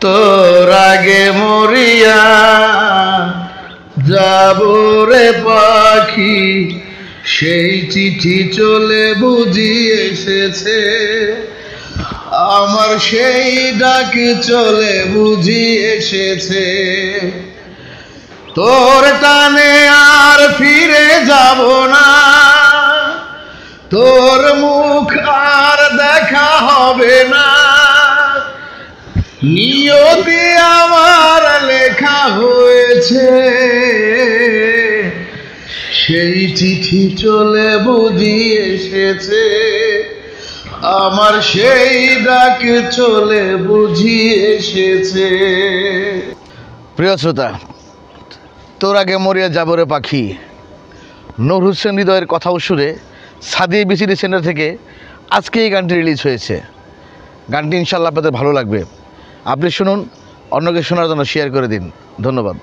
তোর আগে মরিয়া যাব রে পাখি, সেই চিঠি চলে বুঝি এসেছে, আমার সেই ডাক চলে বুঝি এসেছে। তোর টানে আর ফিরে যাব না, তোর মুখ আর দেখা হবে না, নিয়তি আমার লেখা হয়েছে, সেই চিঠি চলে বুঝি এসেছে, আমার সেই ডাক চলে বুঝি এসেছে। প্রিয় শ্রোতা, তোর আগে মরিয়া যাব রে পাখি, নূর হোসেন হৃদয়ের কথা সুরে সাদিয়া বিসিডি সেন্টার থেকে আজকে এই গানটি রিলিজ হয়েছে। গানটি ইনশাল্লাহ আপনাদের ভালো লাগবে। আপনি শুনুন, অন্যকে শোনার জন্য শেয়ার করে দিন। ধন্যবাদ।